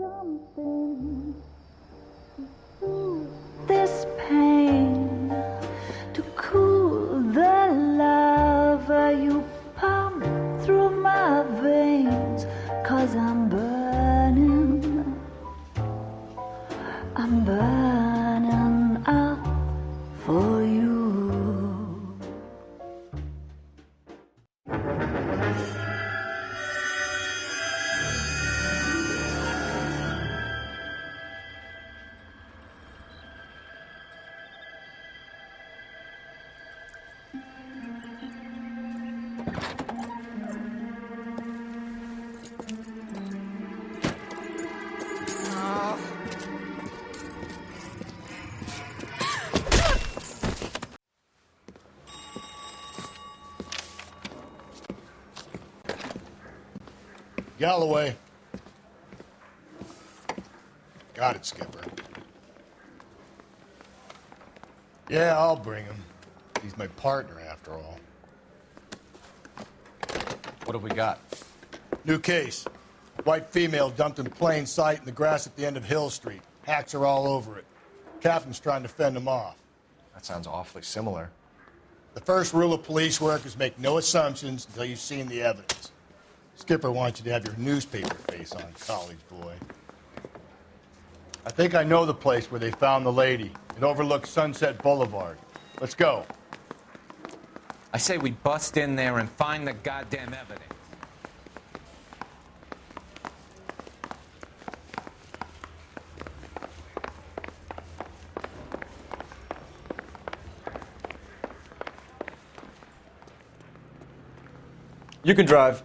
something to soothe this pain, to cool the lava you pump through my veins, 'cause I'm burning up for you. Galloway. Got it, Skipper. Yeah, I'll bring him. He's my partner, after all. What have we got? New case. White female dumped in plain sight in the grass at the end of Hill Street. Hacks are all over it. Captain's trying to fend them off. That sounds awfully similar. The first rule of police work is make no assumptions until you've seen the evidence. Skipper wants you to have your newspaper face on, college boy. I think I know the place where they found the lady. It overlooks Sunset Boulevard. Let's go. I say we bust in there and find the goddamn evidence. You can drive.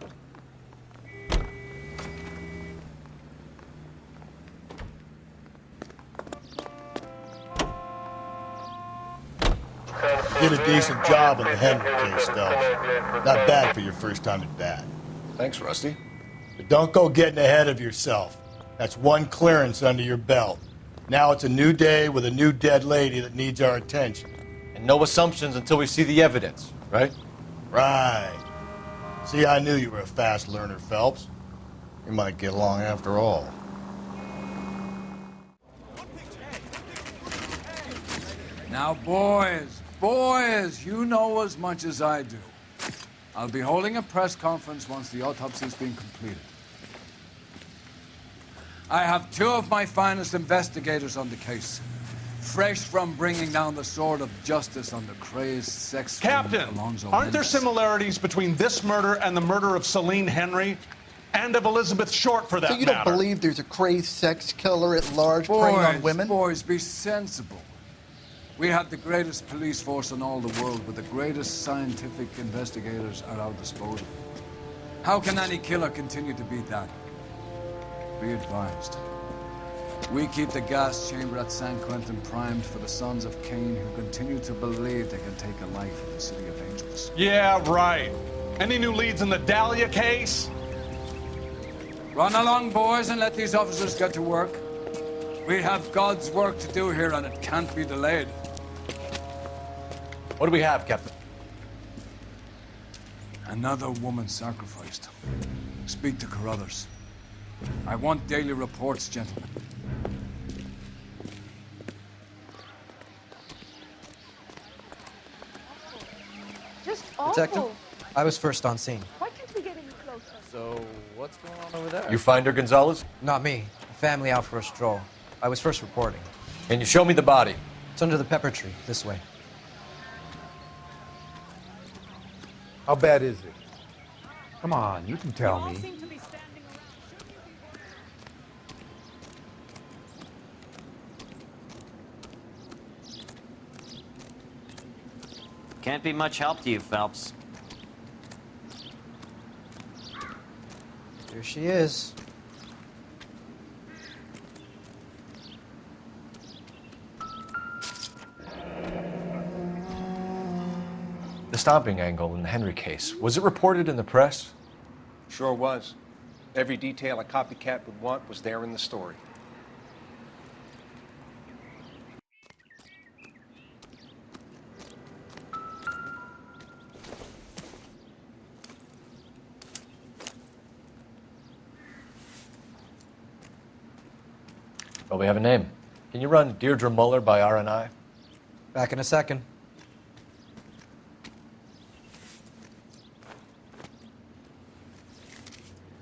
Did a decent job on the Henry case, Phelps. Not bad for your first time at bat. Thanks, Rusty. But don't go getting ahead of yourself. That's one clearance under your belt. Now it's a new day with a new dead lady that needs our attention. And no assumptions until we see the evidence, right? Right. See, I knew you were a fast learner, Phelps. We might get along after all. Now, boys, you know as much as I do. I'll be holding a press conference once the autopsy's been completed. I have two of my finest investigators on the case, fresh from bringing down the sword of justice on the crazed sex Captain, Alonzo aren't there Mendez. similarities between this murder and the murder of Celine Henry? And of Elizabeth Short, for that So you matter? don't believe there's a crazed sex killer at large preying on women? Boys, be sensible. We have the greatest police force in all the world, with the greatest scientific investigators at our disposal. How can any killer continue to beat that? Be advised. We keep the gas chamber at San Quentin primed for the sons of Cain who continue to believe they can take a life in the City of Angels. Yeah, right. Any new leads in the Dahlia case? Run along, boys, and let these officers get to work. We have God's work to do here, and it can't be delayed. What do we have, Captain? Another woman sacrificed. Speak to Carruthers. I want daily reports, gentlemen. Just awful. Detective, I was first on scene. Why can't we get any closer? So, what's going on over there? You find her, Gonzalez? Not me. A family out for a stroll. I was first reporting. Can you show me the body? It's under the pepper tree, this way. How bad is it? Come on, you can tell me. Can't be much help to you, Phelps. Here she is. The stomping angle in the Henry case, was it reported in the press? Sure was. Every detail a copycat would want was there in the story. Well, we have a name. Can you run Deirdre Muller by RNI? Back in a second.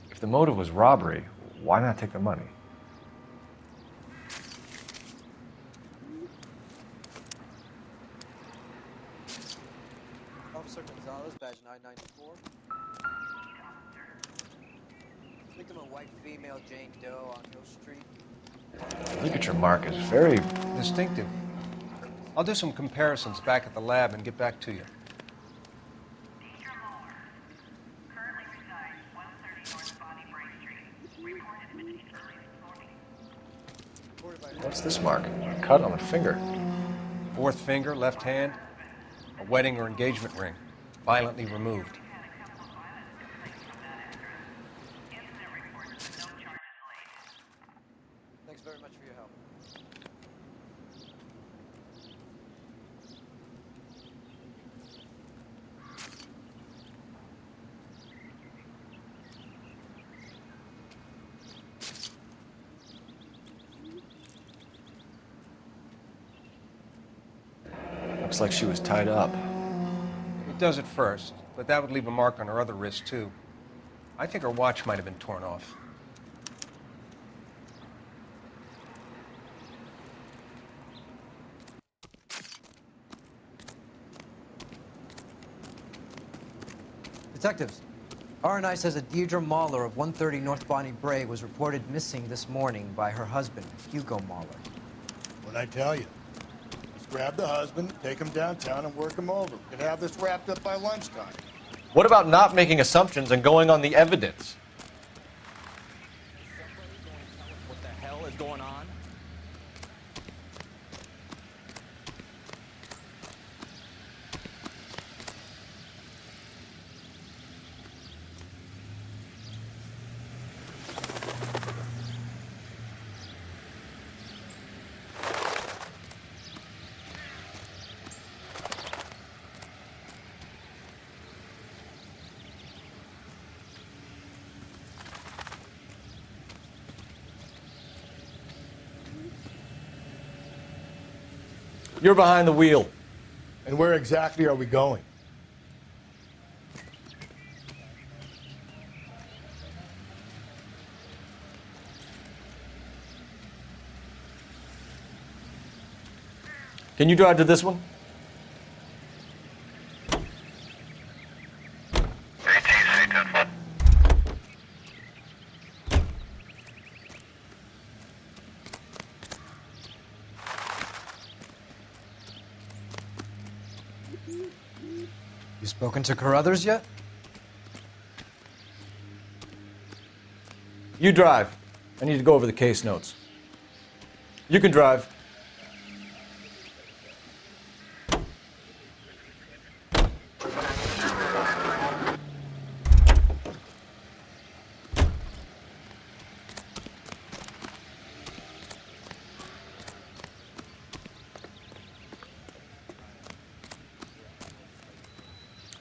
If the motive was robbery, why not take the money? Officer Gonzalez, badge 994. Victim a white female, Jane Doe, on Hill Street. Ligature mark is very... Distinctive. I'll do some comparisons back at the lab and get back to you. What's this mark? A cut on the finger. Fourth finger, left hand, a wedding or engagement ring, violently removed. Thanks very much for your help. Looks like she was tied up. It does at first, but that would leave a mark on her other wrist, too. I think her watch might have been torn off. Detectives, RNI says that Deirdre Mahler of 130 North Bonnie Brae was reported missing this morning by her husband, Hugo Mahler. What'd I tell you? Let's grab the husband, take him downtown, and work him over. We could have this wrapped up by lunchtime. What about not making assumptions and going on the evidence? What the hell is going on? You're behind the wheel. And where exactly are we going? Can you drive to this one? You spoken to Carruthers yet? You drive. I need to go over the case notes. You can drive.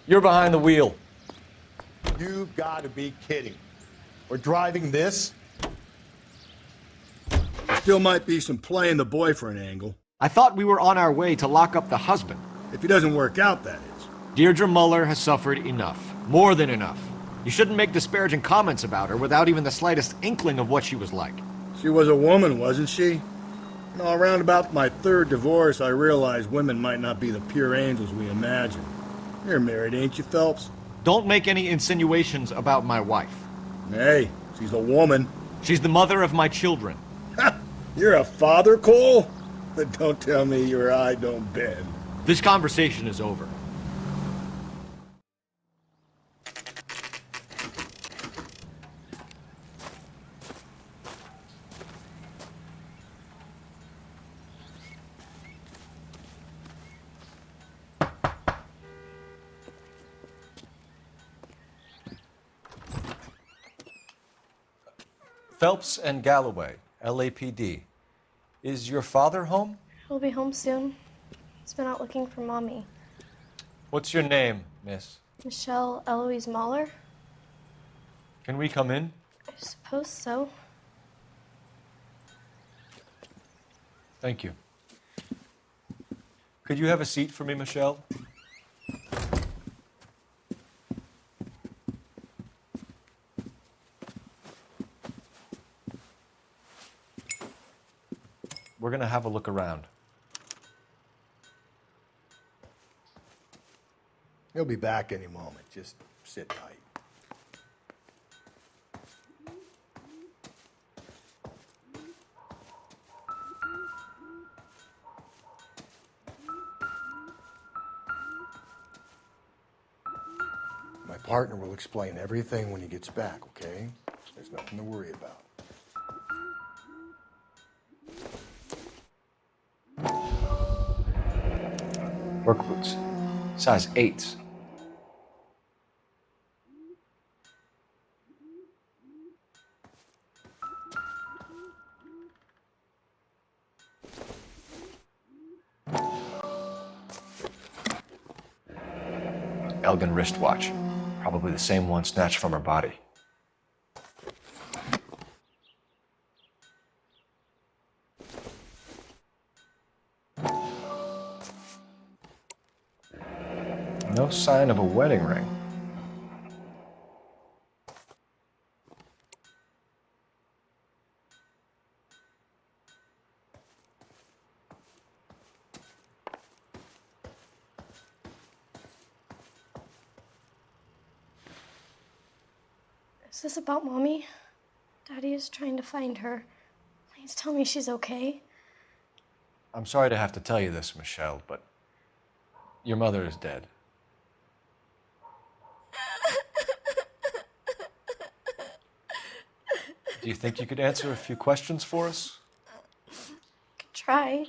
You're behind the wheel. You've got to be kidding. We're driving this? Still might be some playing the boyfriend angle. I thought we were on our way to lock up the husband. If he doesn't work out, that is. Deirdre Muller has suffered enough. More than enough. You shouldn't make disparaging comments about her without even the slightest inkling of what she was like. She was a woman, wasn't she? No, around about my third divorce, I realized women might not be the pure angels we imagine. You're married, ain't you, Phelps? Don't make any insinuations about my wife. Hey, she's a woman. She's the mother of my children. You're a father, Cole? But don't tell me your eye don't bend. This conversation is over. Phelps and Galloway, LAPD. Is your father home? He'll be home soon. He's been out looking for Mommy. What's your name, miss? Michelle Eloise Mahler? Can we come in? I suppose so. Thank you. Could you have a seat for me, Michelle? We're going to have a look around. He'll be back any moment. Just sit tight. My partner will explain everything when he gets back, okay? There's nothing to worry about. Work boots. Size 8s. Elgin wristwatch. Probably the same one snatched from her body. No sign of a wedding ring. Is this about Mommy? Daddy is trying to find her. Please tell me she's okay. I'm sorry to have to tell you this, Michelle, but your mother is dead. Do you think you could answer a few questions for us? Could try.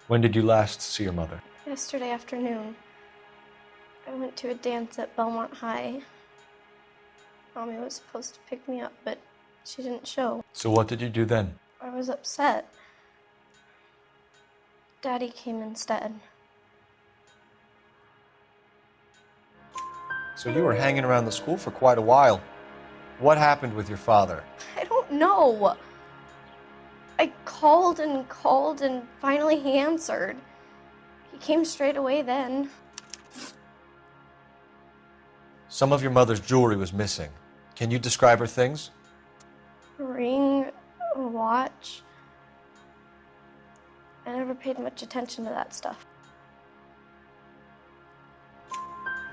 When did you last see your mother? Yesterday afternoon, I went to a dance at Belmont High. Mommy was supposed to pick me up, but she didn't show. So what did you do then? I was upset. Daddy came instead. So you were hanging around the school for quite a while. What happened with your father? I don't know. I called and finally he answered. He came straight away then. Some of your mother's jewelry was missing. Can you describe her things? A ring, a watch. I never paid much attention to that stuff.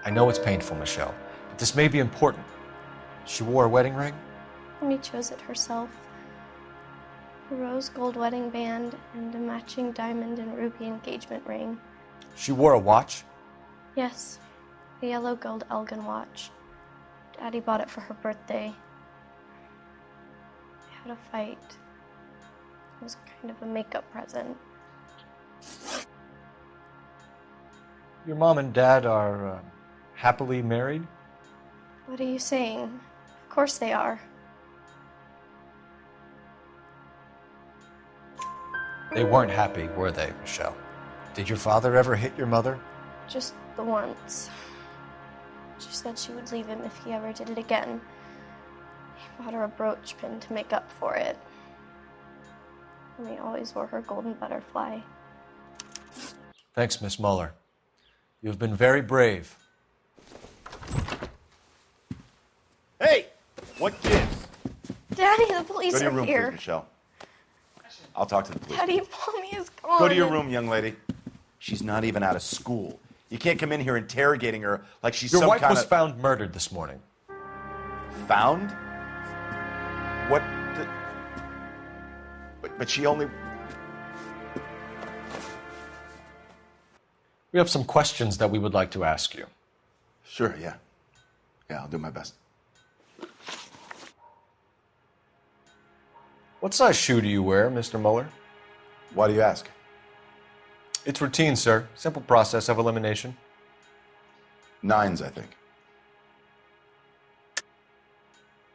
I know it's painful, Michelle, but this may be important. She wore a wedding ring? Mommy chose it herself. A rose gold wedding band and a matching diamond and ruby engagement ring. She wore a watch? Yes, a yellow gold Elgin watch. Daddy bought it for her birthday. We had a fight. It was kind of a makeup present. Your mom and dad are happily married? What are you saying? Of course they are. They weren't happy, were they, Michelle? Did your father ever hit your mother? Just the once. She said she would leave him if he ever did it again. He bought her a brooch pin to make up for it. And he always wore her golden butterfly. Thanks, Miss Muller. You've been very brave. Hey! What gives? Daddy, the police Go to your are room, here. please, Michelle. I'll talk to the police. Daddy, Mommy is gone. Go to your room, young lady. She's not even out of school. You can't come in here interrogating her like she's Your some wife kind was of... found murdered this morning. Found? What the... But she only... We have some questions that we would like to ask you. Sure, yeah. Yeah, I'll do my best. What size shoe do you wear, Mr. Muller? Why do you ask? It's routine, sir. Simple process of elimination. 9s, I think.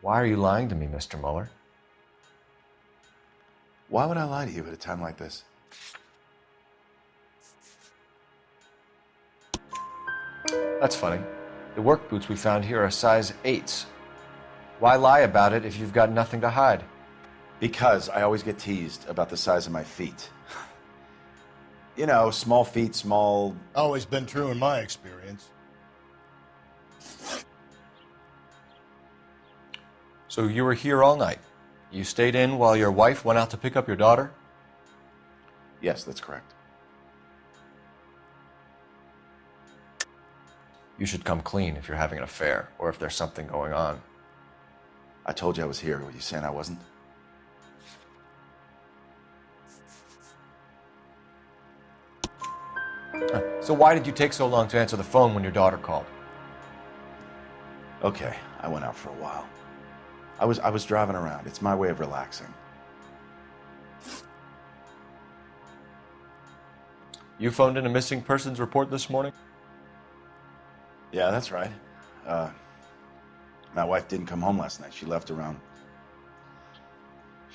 Why are you lying to me, Mr. Muller? Why would I lie to you at a time like this? That's funny. The work boots we found here are size 8s. Why lie about it if you've got nothing to hide? Because I always get teased about the size of my feet. You know, small feet, small... Always been true in my experience. So you were here all night. You stayed in while your wife went out to pick up your daughter? Yes, that's correct. You should come clean if you're having an affair, or if there's something going on. I told you I was here. Were you saying I wasn't? So why did you take so long to answer the phone when your daughter called? Okay, I went out for a while. I was driving around. It's my way of relaxing. You phoned in a missing persons report this morning? Yeah, that's right. My wife didn't come home last night. She left around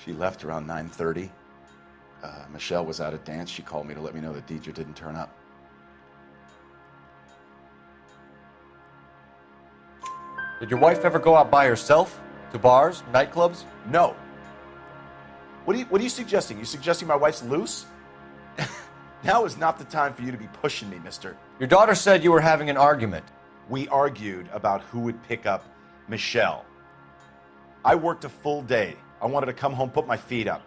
9:30. Michelle was out at dance. She called me to let me know that Deidre didn't turn up. Did your wife ever go out by herself? To bars, nightclubs? No. What are you suggesting? You suggesting my wife's loose? Now is not the time for you to be pushing me, mister. Your daughter said you were having an argument. We argued about who would pick up Michelle. I worked a full day. I wanted to come home, put my feet up.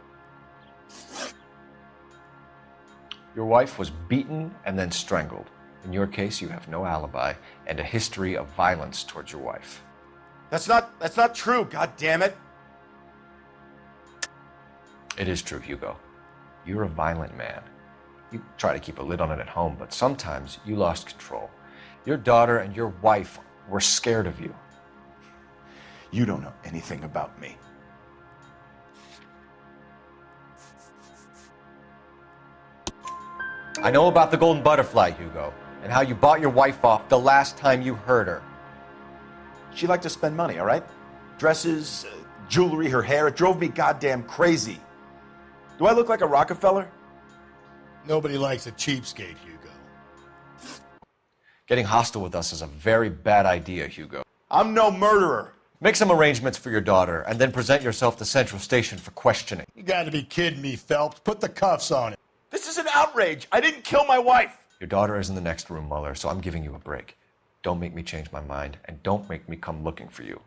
Your wife was beaten and then strangled. In your case, you have no alibi and a history of violence towards your wife. That's not true, god damn it. It is true, Hugo. You're a violent man. You try to keep a lid on it at home, but sometimes you lost control. Your daughter and your wife were scared of you. You don't know anything about me. I know about the golden butterfly, Hugo, and how you bought your wife off the last time you heard her. She liked to spend money, all right? Dresses, jewelry, her hair. It drove me goddamn crazy. Do I look like a Rockefeller? Nobody likes a cheapskate, Hugo. Getting hostile with us is a very bad idea, Hugo. I'm no murderer. Make some arrangements for your daughter, and then present yourself to Central Station for questioning. You gotta be kidding me, Phelps. Put the cuffs on it. This is an outrage. I didn't kill my wife. Your daughter is in the next room, Mueller, so I'm giving you a break. Don't make me change my mind, and don't make me come looking for you.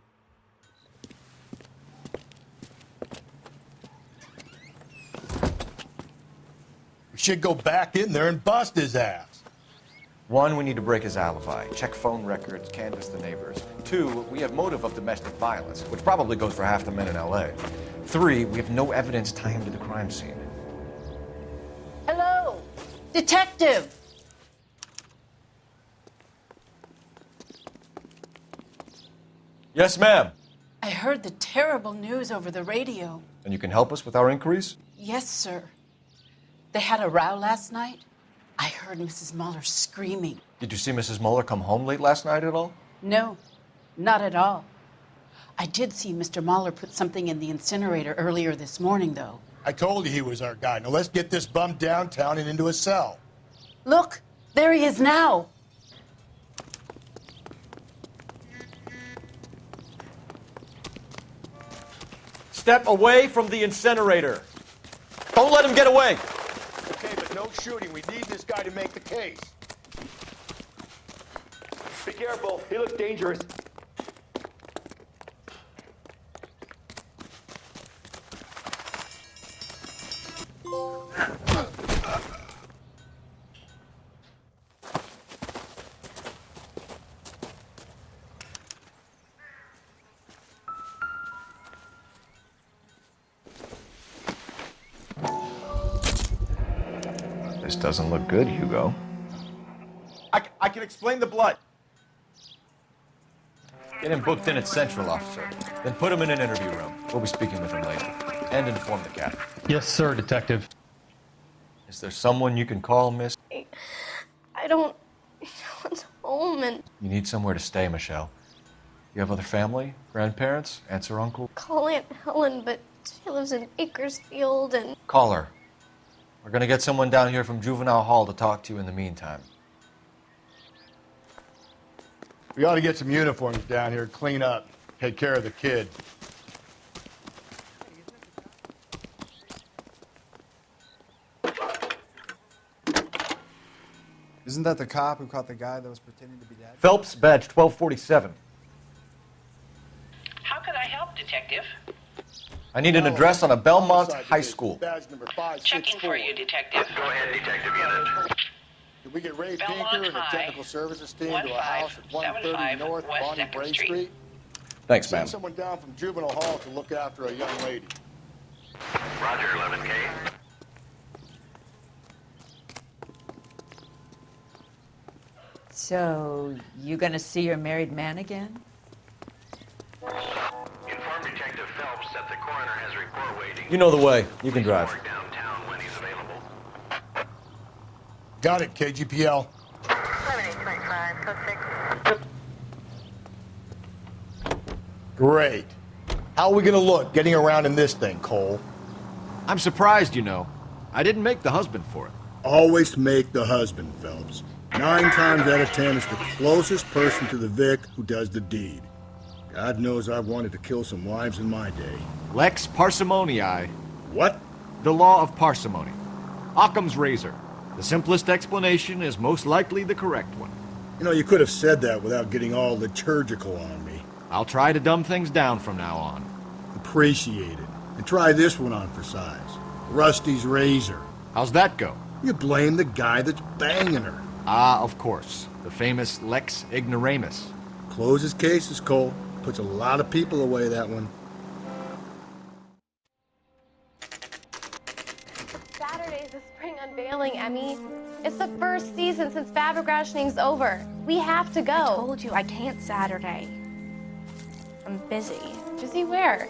We should go back in there and bust his ass. 1, we need to break his alibi. Check phone records, canvass the neighbors. 2, we have motive of domestic violence, which probably goes for half the men in L.A. 3, we have no evidence tying him to the crime scene. Hello, detective. Yes, ma'am. I heard the terrible news over the radio. And you can help us with our inquiries? Yes, sir. They had a row last night. I heard Mrs. Mueller screaming. Did you see Mrs. Mueller come home late last night at all? No, not at all. I did see Mr. Mueller put something in the incinerator earlier this morning, though. I told you he was our guy. Now let's get this bum downtown and into a cell. Look, there he is now. Step away from the incinerator. Don't let him get away. Okay, but no shooting. We need this guy to make the case. Be careful. He looks dangerous. This doesn't look good, Hugo. I can explain the blood. Get him booked in at Central, officer. Then put him in an interview room. We'll be speaking with him later. And inform the captain. Yes, sir, detective. Is there someone you can call, miss? I don't... No one's home and... You need somewhere to stay, Michelle. You have other family? Grandparents? Aunts or uncle? Call Aunt Helen, but she lives in Bakersfield and... Call her. We're gonna get someone down here from Juvenile Hall to talk to you in the meantime. We ought to get some uniforms down here, clean up. Take care of the kid. Isn't that the cop who caught the guy that was pretending to be dead? Phelps, badge 1247. How can I help, Detective? I need an address on a Belmont High School. Badge number 564. Checking for you, Detective. Go ahead, Detective Unit. Did we get Ray Belmont Pinker and the High, technical services team to a house at 130 North West Bonnie 2nd Bray Street. Street? Thanks, Send ma'am. someone down from juvenile hall to look after a young lady. Roger, 11K. So, you gonna see your married man again? Inform Detective Phelps that the coroner has a report waiting. You know the way. You can drive. Downtown when he's available. Got it, KGPL. 7825, code 6. Great. How are we gonna look getting around in this thing, Cole? I'm surprised, you know. I didn't make the husband for it. Always make the husband, Phelps. 9 times out of 10, it's the closest person to the Vic who does the deed. God knows I've wanted to kill some wives in my day. Lex parsimoniae. What? The law of parsimony. Occam's razor. The simplest explanation is most likely the correct one. You know, you could have said that without getting all liturgical on me. I'll try to dumb things down from now on. Appreciate it. And try this one on for size. Rusty's razor. How's that go? You blame the guy that's banging her. Ah, of course. The famous Lex ignoramus. Closes cases, Cole. Puts a lot of people away, that one. Saturday's the spring unveiling, Emmy. It's the first season since fabric rationing's over. We have to go. I told you I can't Saturday. I'm busy. Busy where?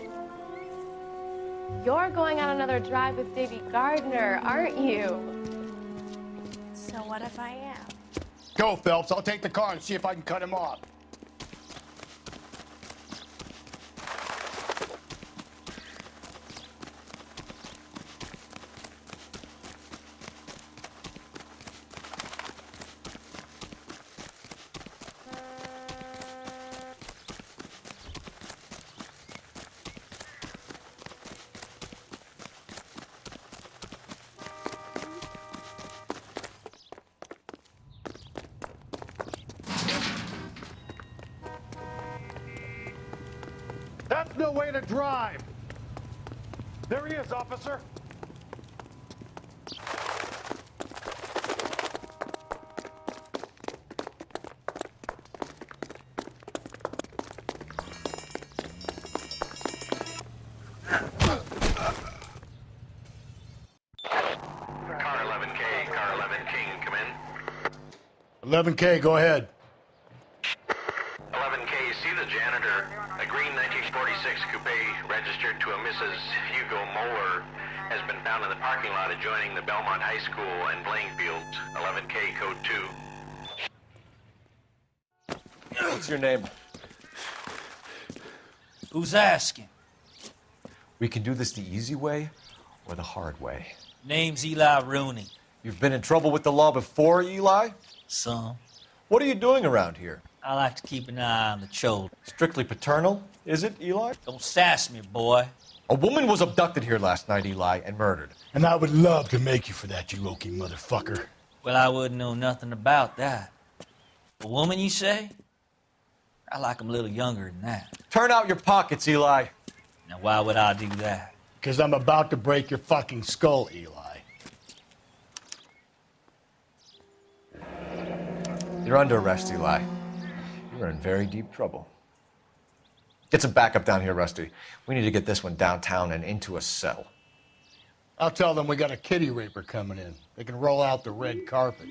You're going on another drive with Davy Gardner, aren't you? So what if I am? Go, Phelps. I'll take the car and see if I can cut him off. That's no way to drive. There he is, officer. Car 11K, car 11 King, come in. 11K, go ahead. 11K, see the janitor. A green 1946 coupe registered to a Mrs. Hugo Moeller has been found in the parking lot adjoining the Belmont High School and playing fields. 11K, code 2. What's your name? Who's asking? We can do this the easy way or the hard way. Name's Eli Rooney. You've been in trouble with the law before, Eli? Some. What are you doing around here? I like to keep an eye on the children. Strictly paternal, is it, Eli? Don't sass me, boy. A woman was abducted here last night, Eli, and murdered. And I would love to make you for that, you Okie motherfucker. Well, I wouldn't know nothing about that. A woman, you say? I like 'em a little younger than that. Turn out your pockets, Eli. Now, why would I do that? Because I'm about to break your fucking skull, Eli. You're under arrest, Eli. You're in very deep trouble. Get some backup down here, Rusty. We need to get this one downtown and into a cell. I'll tell them we got a kitty raper coming in. They can roll out the red carpet.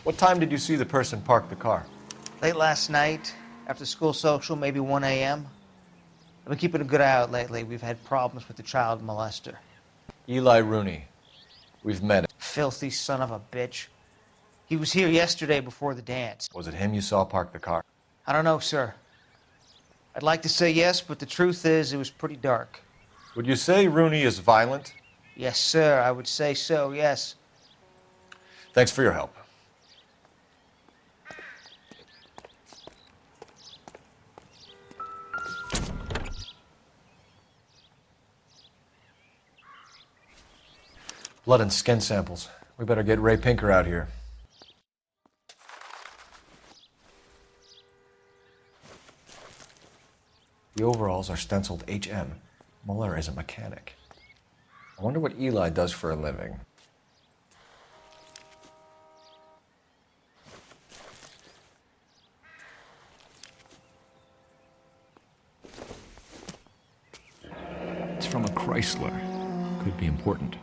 What time did you see the person park the car? Late last night, after school social, maybe 1 a.m. I've been keeping a good eye out lately. We've had problems with the child molester. Eli Rooney. We've met him. Filthy son of a bitch. He was here yesterday before the dance. Was it him you saw park the car? I don't know, sir. I'd like to say yes, but the truth is it was pretty dark. Would you say Rooney is violent? Yes, sir. I would say so, yes. Thanks for your help. Blood and skin samples. We better get Ray Pinker out here. The overalls are stenciled HM. Muller is a mechanic. I wonder what Eli does for a living. It's from a Chrysler. Could be important.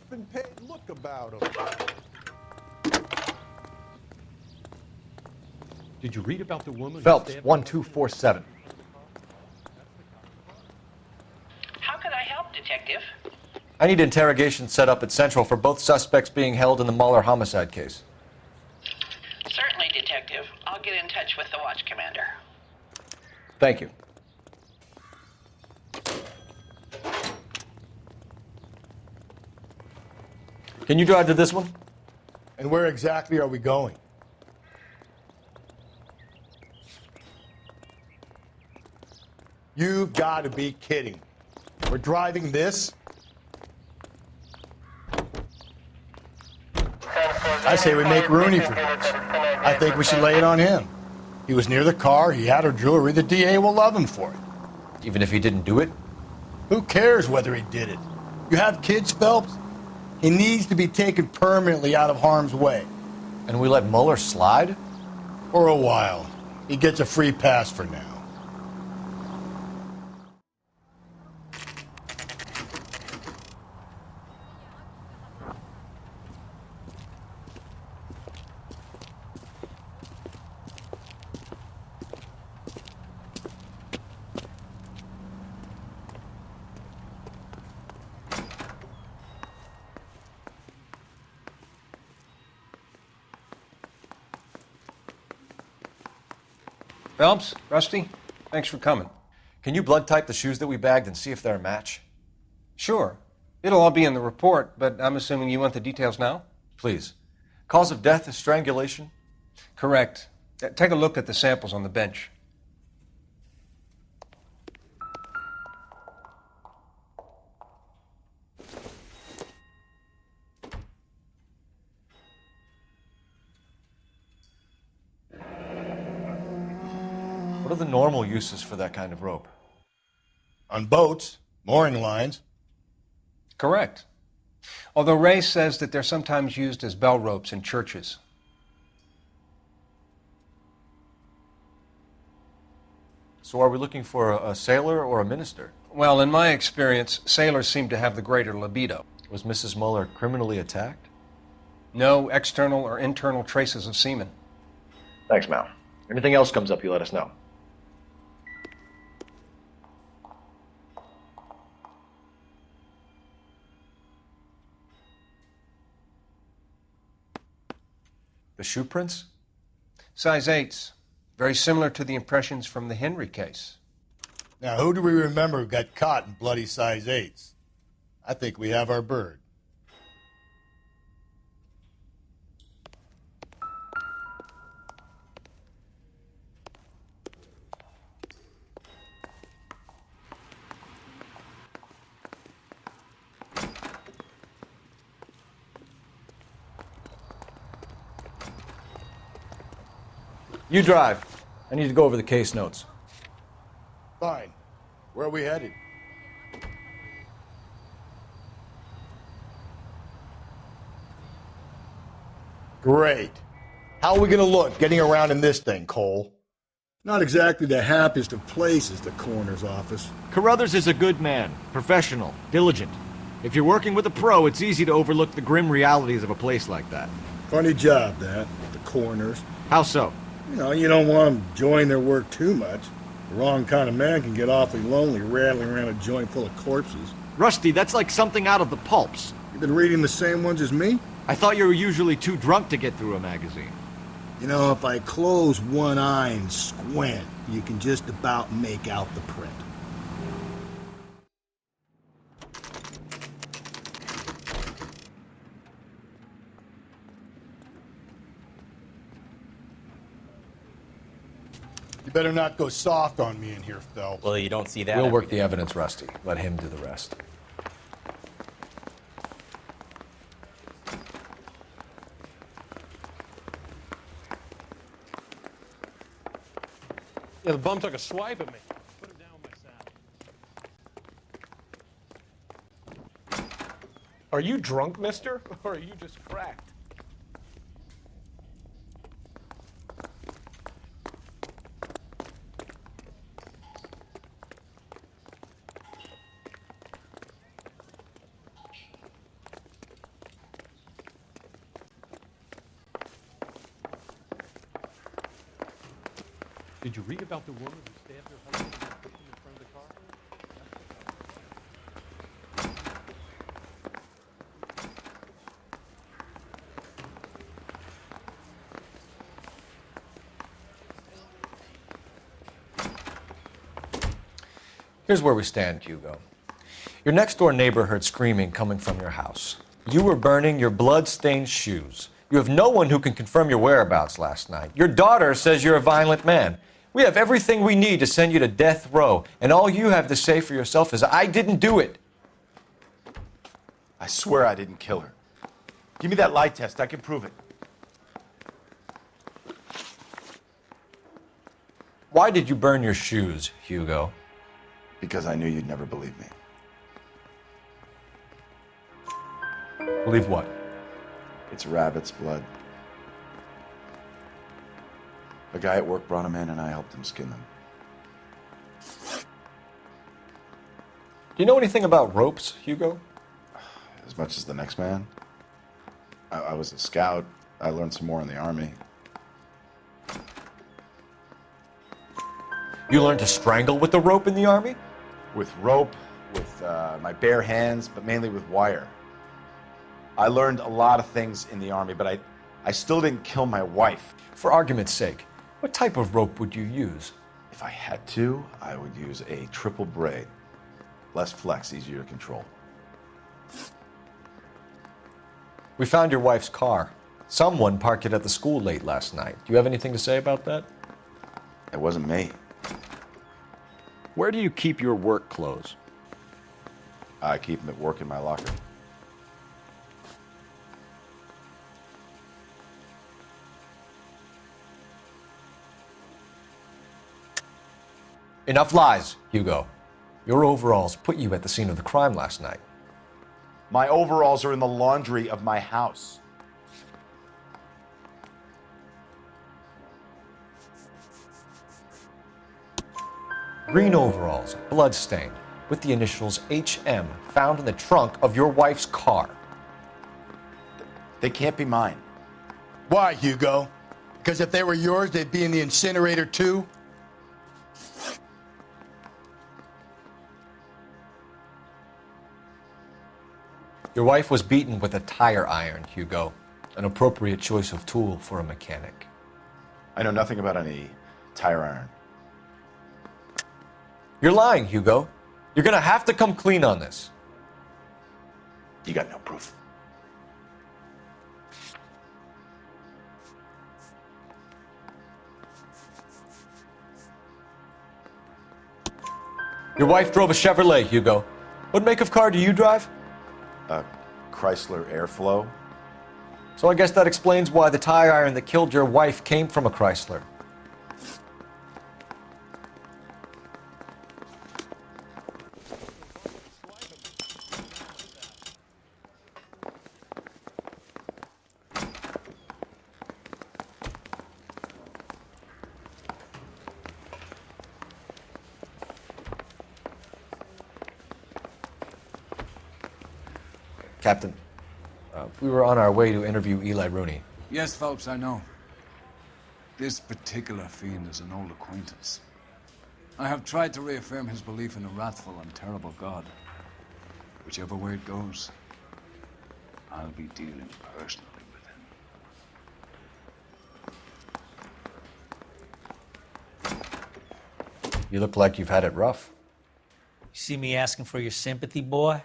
Been paid. Look about him. Did you read about the woman? Phelps, 1247. How can I help, Detective? I need interrogation set up at Central for both suspects being held in the Muller homicide case. Certainly, Detective. I'll get in touch with the watch commander. Thank you. Can you drive to this one? And where exactly are we going? You've got to be kidding. We're driving this? I say we make Rooney for this. I think we should lay it on him. He was near the car, he had her jewelry, the DA will love him for it. Even if he didn't do it? Who cares whether he did it? You have kids, Phelps? He needs to be taken permanently out of harm's way. And we let Muller slide? For a while. He gets a free pass for now. Phelps, Rusty, thanks for coming. Can you blood type the shoes that we bagged and see if they're a match? Sure. It'll all be in the report, but I'm assuming you want the details now? Please. Cause of death is strangulation? Correct. Take a look at the samples on the bench. What are the normal uses for that kind of rope? On boats, mooring lines. Correct. Although Ray says that they're sometimes used as bell ropes in churches. So are we looking for a sailor or a minister? Well, in my experience, sailors seem to have the greater libido. Was Mrs. Muller criminally attacked? No external or internal traces of semen. Thanks, Mal. Anything else comes up, you let us know. The shoe prints? Size 8s. Very similar to the impressions from the Henry case. Now, who do we remember got caught in bloody size 8s? I think we have our bird. You drive. I need to go over the case notes. Fine. Where are we headed? Great. How are we going to look getting around in this thing, Cole? Not exactly the happiest of places, the coroner's office. Carruthers is a good man, professional, diligent. If you're working with a pro, it's easy to overlook the grim realities of a place like that. Funny job, that, the coroners. How so? You don't want them enjoying their work too much. The wrong kind of man can get awfully lonely rattling around a joint full of corpses. Rusty, that's like something out of the pulps. You've been reading the same ones as me? I thought you were usually too drunk to get through a magazine. If I close one eye and squint, you can just about make out the print. You better not go soft on me in here, Phelps. Well, you don't see that. We'll work the evidence, Rusty. Let him do the rest. Yeah, the bum took a swipe at me. Put it down with my saddle. Are you drunk, mister? Or are you just cracked? Did you read about the woman who stabbed her husband and put him in front of the car? Here's where we stand, Hugo. Your next-door neighbor heard screaming coming from your house. You were burning your blood-stained shoes. You have no one who can confirm your whereabouts last night. Your daughter says you're a violent man. We have everything we need to send you to death row, and all you have to say for yourself is, I didn't do it. I swear I didn't kill her. Give me that lie test. I can prove it. Why did you burn your shoes, Hugo? Because I knew you'd never believe me. Believe what? It's rabbit's blood. A guy at work brought him in and I helped him skin them. Do you know anything about ropes, Hugo? As much as the next man. I was a scout. I learned some more in the Army. You learned to strangle with the rope in the Army? With rope, with my bare hands, but mainly with wire. I learned a lot of things in the Army, but I still didn't kill my wife. For argument's sake, what type of rope would you use? If I had to, I would use a triple braid. Less flex, easier to control. We found your wife's car. Someone parked it at the school late last night. Do you have anything to say about that? It wasn't me. Where do you keep your work clothes? I keep them at work in my locker. Enough lies, Hugo. Your overalls put you at the scene of the crime last night. My overalls are in the laundry of my house. Green overalls, bloodstained, with the initials HM found in the trunk of your wife's car. They can't be mine. Why, Hugo? Because if they were yours, they'd be in the incinerator too? Your wife was beaten with a tire iron, Hugo. An appropriate choice of tool for a mechanic. I know nothing about any tire iron. You're lying, Hugo. You're gonna have to come clean on this. You got no proof. Your wife drove a Chevrolet, Hugo. What make of car do you drive? A Chrysler Airflow. So I guess that explains why the tire iron that killed your wife came from a Chrysler. Captain, we were on our way to interview Eli Rooney. Yes, Phelps, I know. This particular fiend is an old acquaintance. I have tried to reaffirm his belief in a wrathful and terrible God. Whichever way it goes, I'll be dealing personally with him. You look like you've had it rough. You see me asking for your sympathy, boy?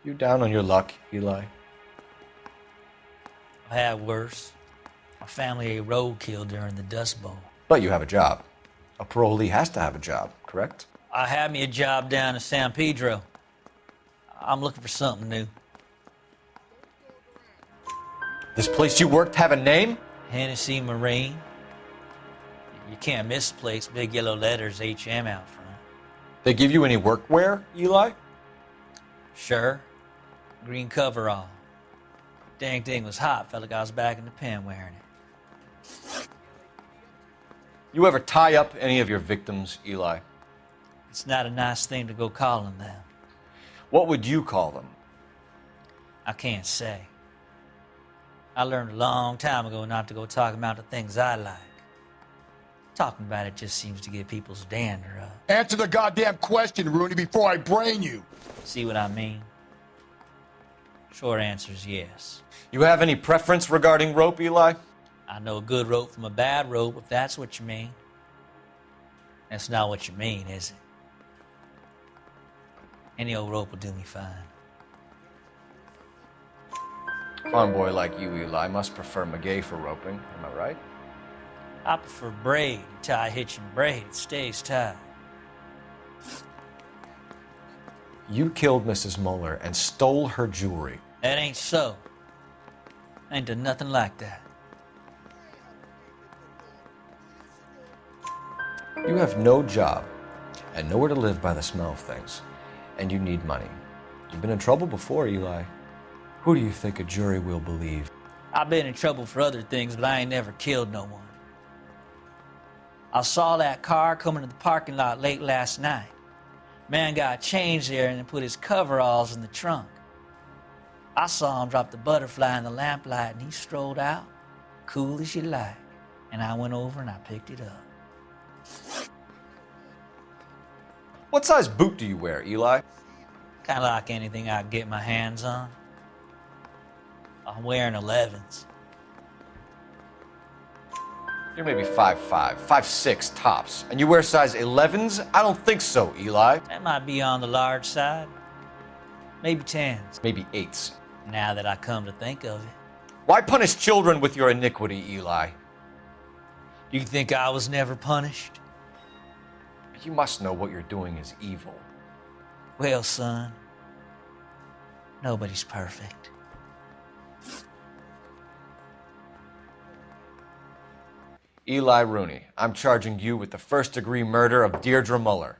You down on your luck, Eli? I had worse. My family ate roadkill during the Dust Bowl. But you have a job. A parolee has to have a job, correct? I had me a job down in San Pedro. I'm looking for something new. This place you worked have a name? Hennessy Marine. You can't miss the place. Big yellow letters, HM out front. They give you any workwear, Eli? Sure. Green coverall. Dang thing was hot. Felt like I was back in the pen wearing it. You ever tie up any of your victims, Eli? It's not a nice thing to go calling them. What would you call them? I can't say. I learned a long time ago not to go talking about the things I like. Talking about it just seems to get people's dander up. Answer the goddamn question, Rooney, before I brain you. See what I mean? Short answer is yes. You have any preference regarding rope, Eli? I know a good rope from a bad rope, if that's what you mean. That's not what you mean, is it? Any old rope will do me fine. Farm boy like you, Eli, must prefer Magay for roping, am I right? I prefer braid. You tie a hitch and braid, it stays tied. You killed Mrs. Moeller and stole her jewelry. That ain't so. I ain't done nothing like that. You have no job and nowhere to live by the smell of things, and you need money. You've been in trouble before, Eli. Who do you think a jury will believe? I've been in trouble for other things, but I ain't never killed no one. I saw that car coming to the parking lot late last night. Man got changed there and then put his coveralls in the trunk. I saw him drop the butterfly in the lamplight and he strolled out, cool as you like. And I went over and I picked it up. What size boot do you wear, Eli? Kind of like anything I can get my hands on. I'm wearing 11s. You're maybe 5'5", 5'6" tops, and you wear size 11s? I don't think so, Eli. That might be on the large side. Maybe 10s. Maybe 8s. Now that I come to think of it. Why punish children with your iniquity, Eli? Do you think I was never punished? You must know what you're doing is evil. Well, son, nobody's perfect. Eli Rooney, I'm charging you with the first-degree murder of Deirdre Muller.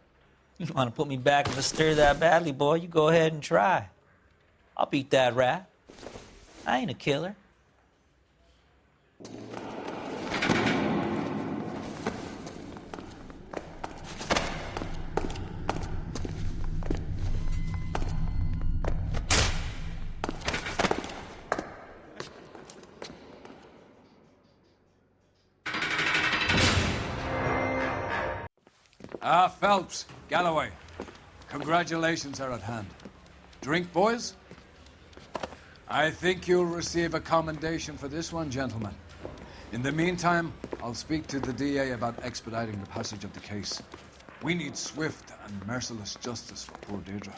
You want to put me back in the stir that badly, boy? You go ahead and try. I'll beat that rap. I ain't a killer. Phelps, Galloway, congratulations are at hand. Drink, boys? I think you'll receive a commendation for this one, gentlemen. In the meantime, I'll speak to the DA about expediting the passage of the case. We need swift and merciless justice for poor Deirdre.